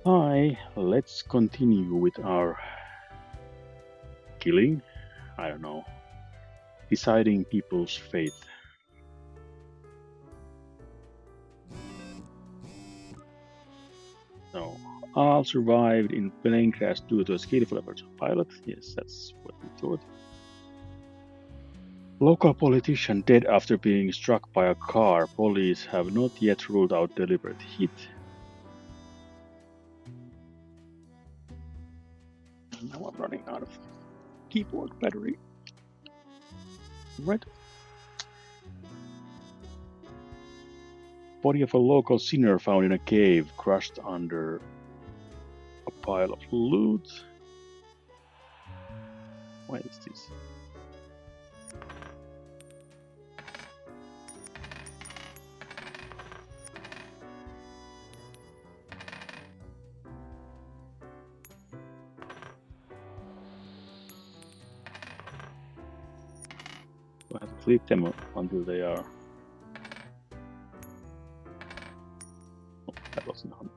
Hi, let's continue with our killing. I don't know, deciding people's fate. So, all survived in plane crash due to a skillful efforts of pilot. Yes, that's what we thought. Local politician dead after being struck by a car. Police have not yet ruled out deliberate hit. Now I'm running out of keyboard battery. Right. Body of a local sinner found in a cave, crushed under a pile of loot. Why is this? I have to flip them until they are. Oh, that wasn't on.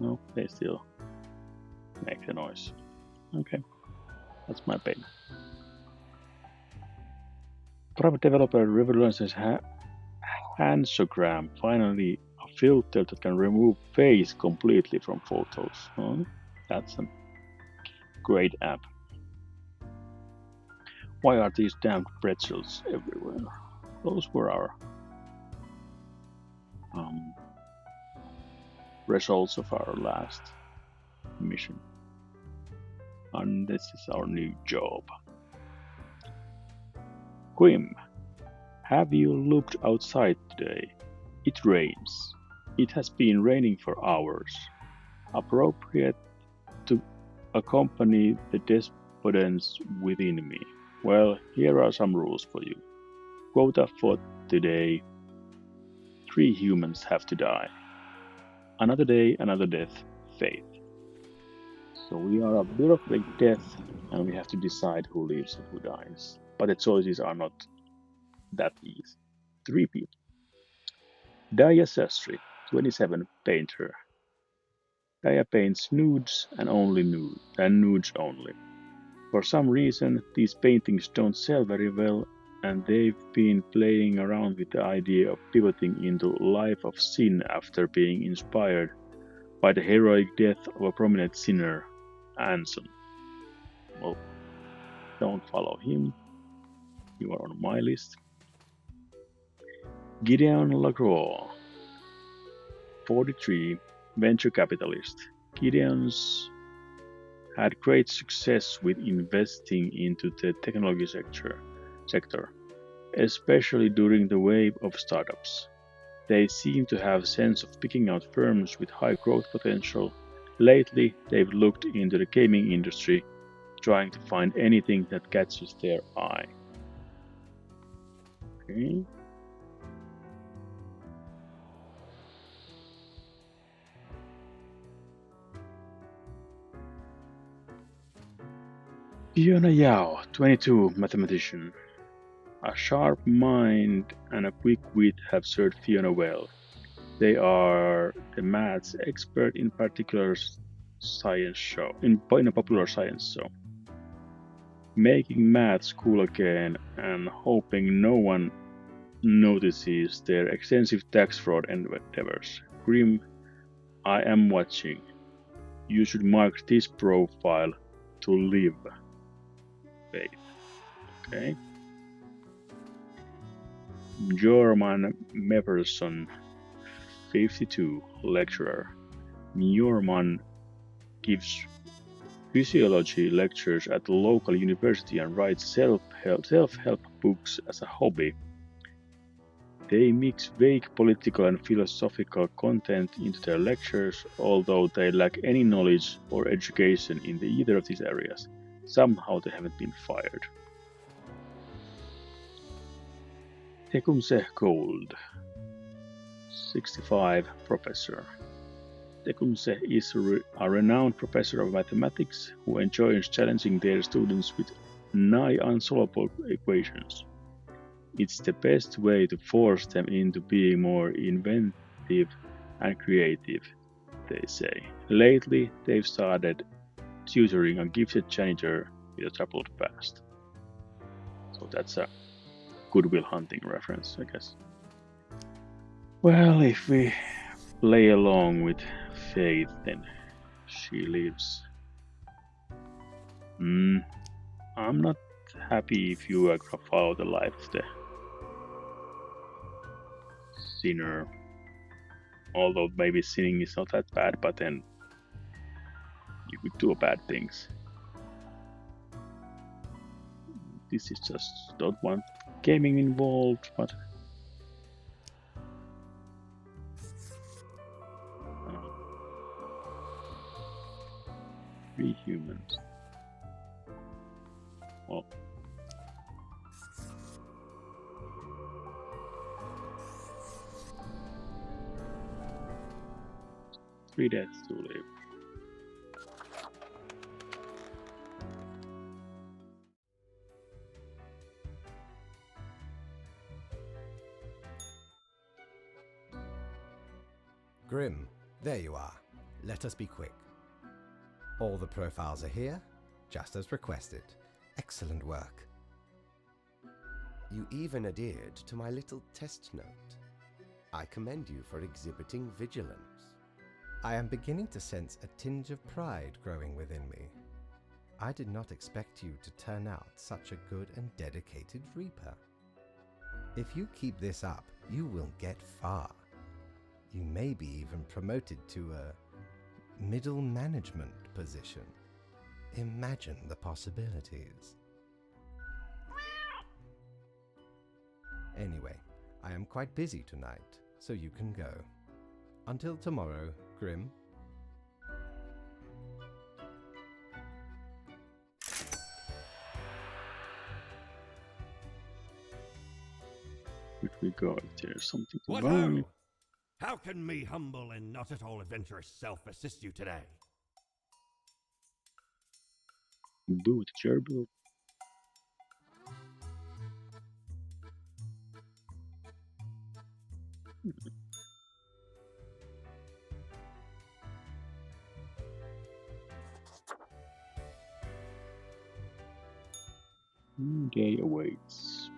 No, they still make the noise. Okay, that's my pain. Private developer revolutionizes Handsogram. Finally, a filter that can remove face completely from photos. Oh, that's a great app. Why are these damned pretzels everywhere? Those were our results of our last mission. And this is our new job. Quim, have you looked outside today? It rains. It has been raining for hours. Appropriate to accompany the despotence within me. Well, here are some rules for you. Quota for today: 3 humans have to die. Another day, another death. Faith. So we are a bureaucratic death, and we have to decide who lives and who dies. But the choices are not that easy. 3 people. Daya Sastry, 27, painter. Daya paints nudes and nudes only. For some reason, these paintings don't sell very well, and they've been playing around with the idea of pivoting into life of sin after being inspired by the heroic death of a prominent sinner, Anson. Well, don't follow him. You are on my list. Gideon Lacroix, 43, venture capitalist. Gideon's had great success with investing into the technology sector, especially during the wave of startups. They seem to have a sense of picking out firms with high growth potential. Lately, they've looked into the gaming industry, trying to find anything that catches their eye. Okay. Fiona Yao, 22, mathematician. A sharp mind and a quick wit have served Fiona well. They are the maths expert in particular science show in a popular science show. Making maths cool again and hoping no one notices their extensive tax fraud endeavors. Grim, I am watching. You should mark this profile to live. Faith. Okay. Jorman Meverson, 52, lecturer. Jorman gives physiology lectures at the local university and writes self-help books as a hobby. They mix vague political and philosophical content into their lectures, although they lack any knowledge or education in either of these areas. Somehow they haven't been fired. Tecumseh Gold, 65, professor. Tecumseh is a renowned professor of mathematics who enjoys challenging their students with nigh unsolvable equations. It's the best way to force them into being more inventive and creative, they say. Lately, they've started tutoring a gifted janitor with a troubled past. So that's a Goodwill Hunting reference, I guess. Well, if we play along with Faith, then she lives. I'm not happy if you follow the life of the sinner. Although maybe sinning is not that bad, but then you could do bad things. This is just don't want gaming involved, but 3 humans. Well, three deaths to live. Grim, there you are. Let us be quick. All the profiles are here, just as requested. Excellent work. You even adhered to my little test note. I commend you for exhibiting vigilance. I am beginning to sense a tinge of pride growing within me. I did not expect you to turn out such a good and dedicated Reaper. If you keep this up, you will get far. You may be even promoted to a middle management position. Imagine the possibilities. Anyway, I am quite busy tonight, so you can go. Until tomorrow, Grim. Would we go if there's something to What buy? ho! How can me humble and not at all adventurous self assist you today? Boot gerbil. New day awaits.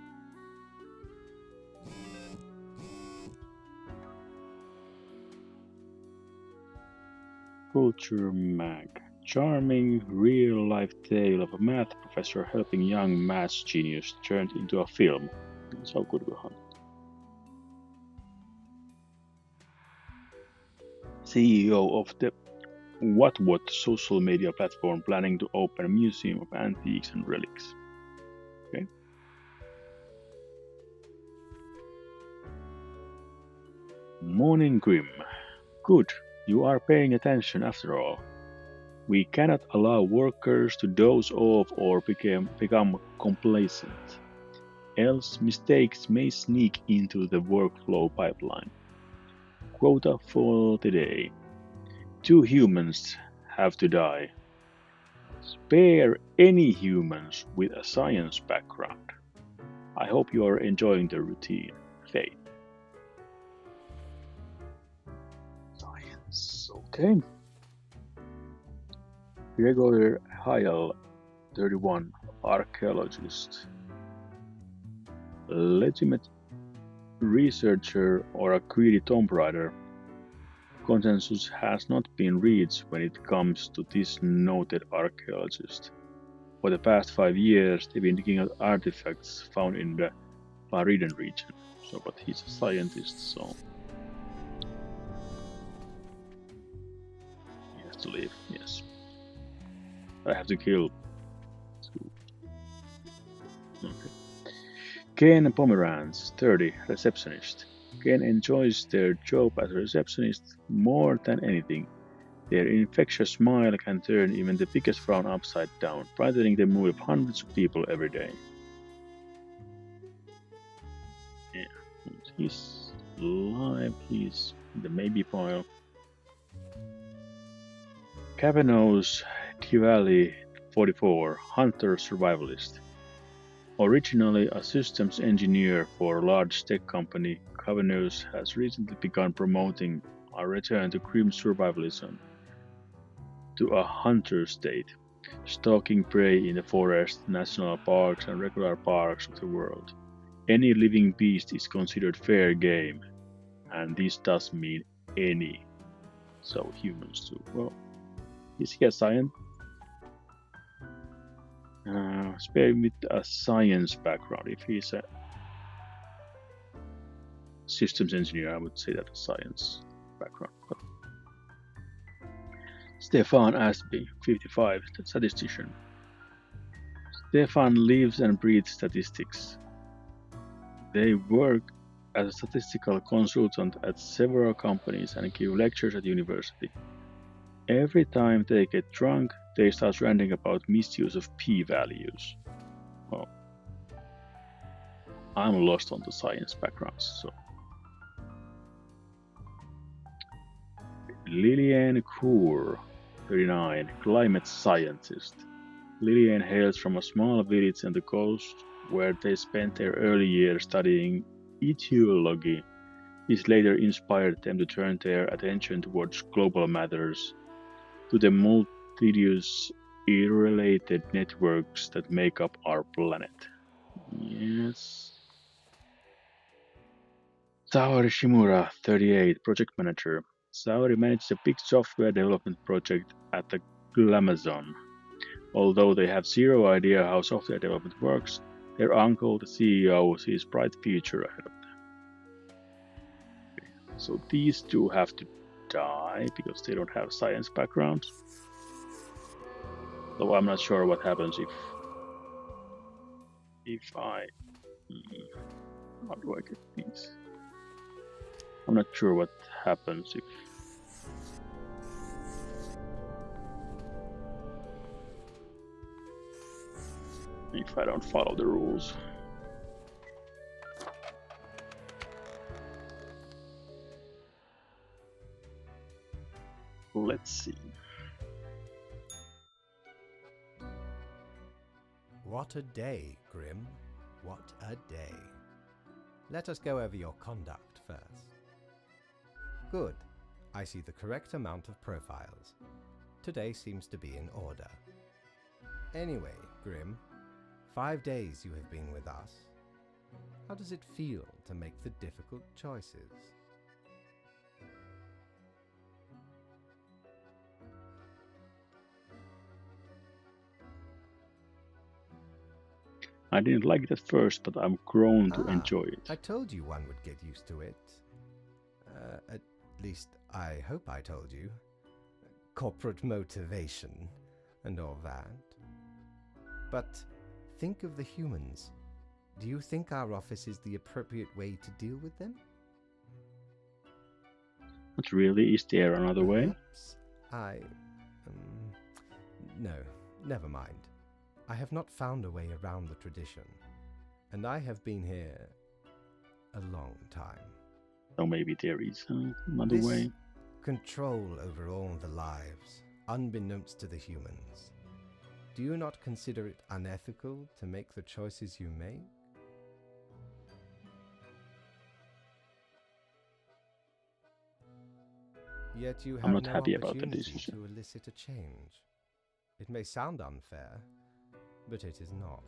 Culture Mag. Charming, real-life tale of a math professor helping young math genius turned into a film. That's how good we hunt. CEO of the What social media platform planning to open a museum of antiques and relics. Okay. Morning Grim. Good, you are paying attention after all. We cannot allow workers to doze off or become complacent, else mistakes may sneak into the workflow pipeline. Quota for today. 2 humans have to die. Spare any humans with a science background. I hope you are enjoying the routine. Faith. Science, okay. Gregory Heil, 31, archaeologist. Legitimate researcher or a greedy Tomb Raider. Consensus has not been reached when it comes to this noted archaeologist. For the past 5 years, they've been digging out artifacts found in the Floridan region. So, but he's a scientist, so he has to leave. Yes, I have to kill 2. Okay. Ken Pomeranz, 30, receptionist. Ken enjoys their job as a receptionist more than anything. Their infectious smile can turn even the biggest frown upside down, brightening the mood of hundreds of people every day. Yeah. He's alive. He's in the maybe pile. Kavanagh's Diwali 44, Hunter Survivalist. Originally a systems engineer for a large tech company, Kavanaugh has recently begun promoting a return to grim survivalism, to a hunter state, stalking prey in the forest, national parks, and regular parks of the world. Any living beast is considered fair game, and this does mean any. So humans too. Well, is he a science? Spare with a science background. If he's a systems engineer, I would say that a science background. But Stefan Astby, 55, the statistician. Stefan lives and breathes statistics. They work as a statistical consultant at several companies and give lectures at university. Every time they get drunk, they start ranting about misuse of p-values. Well, I'm lost on the science backgrounds, so. Lillian Coor, 39, climate scientist. Lillian hails from a small village on the coast where they spent their early years studying etiology. This later inspired them to turn their attention towards global matters, to the multitudinous irrelated networks that make up our planet. Yes. Saori Shimura, 38, project manager. Saori manages a big software development project at the Glamazon. Although they have zero idea how software development works, their uncle, the CEO, sees bright future ahead of them. So these two have to die because they don't have science backgrounds. Though I'm not sure what happens if I... How do I get these? I'm not sure what happens if I don't follow the rules. Let's see. What a day, Grim. What a day. Let us go over your conduct first. Good. I see the correct amount of profiles. Today seems to be in order. Anyway, Grim, 5 days you have been with us. How does it feel to make the difficult choices? I didn't like it at first, but I'm grown to enjoy it. I told you one would get used to it. At least, I hope I told you. Corporate motivation and all that. But think of the humans. Do you think our office is the appropriate way to deal with them? Not really. Is there another way? No, never mind. I have not found a way around the tradition, and I have been here a long time. So maybe there is another way. Control over all the lives, unbeknownst to the humans. Do you not consider it unethical to make the choices you make? Yet you have not no happy about the opportunity decision. to elicit a change. It may sound unfair, but it is not.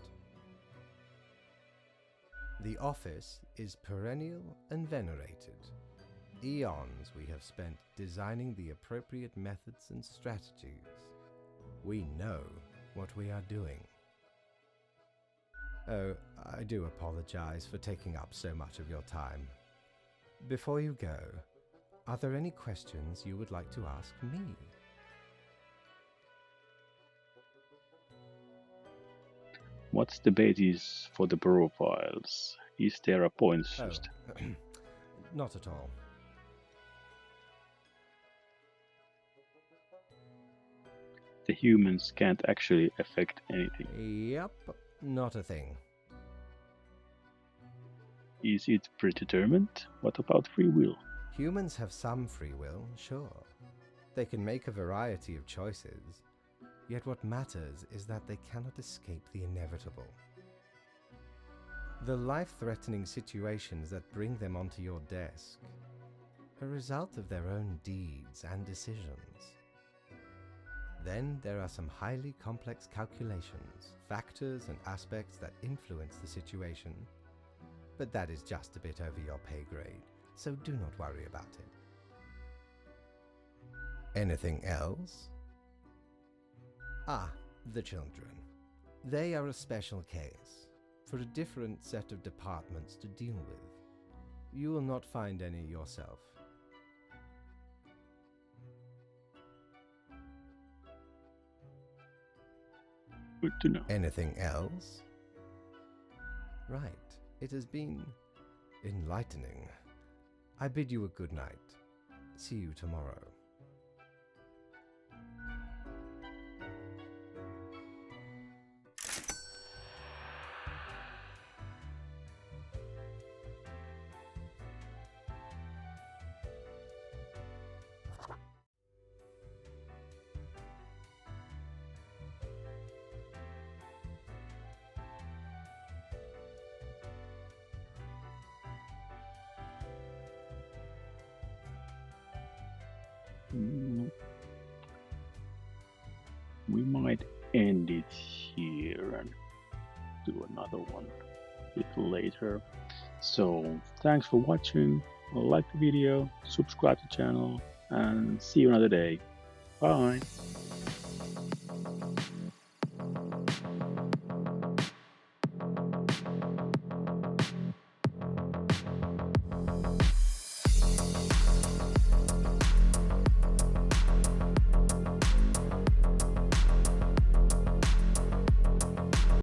The office is perennial and venerated. Eons we have spent designing the appropriate methods and strategies. We know what we are doing. Oh, I do apologize for taking up so much of your time. Before you go, are there any questions you would like to ask me? What's the basis for the profiles? Is there a points system? Not at all. The humans can't actually affect anything. Yep, not a thing. Is it predetermined? What about free will? Humans have some free will, sure. They can make a variety of choices, yet what matters is that they cannot escape the inevitable. The life-threatening situations that bring them onto your desk are a result of their own deeds and decisions. Then there are some highly complex calculations, factors and aspects that influence the situation, but that is just a bit over your pay grade, so do not worry about it. Anything else? Ah, the children. They are a special case, for a different set of departments to deal with. You will not find any yourself. Good to know. Anything else? Right, it has been enlightening. I bid you a good night. See you tomorrow. We might end it here and do another one a bit later. So thanks for watching. Like the video, subscribe to the channel, and see you another day. Bye.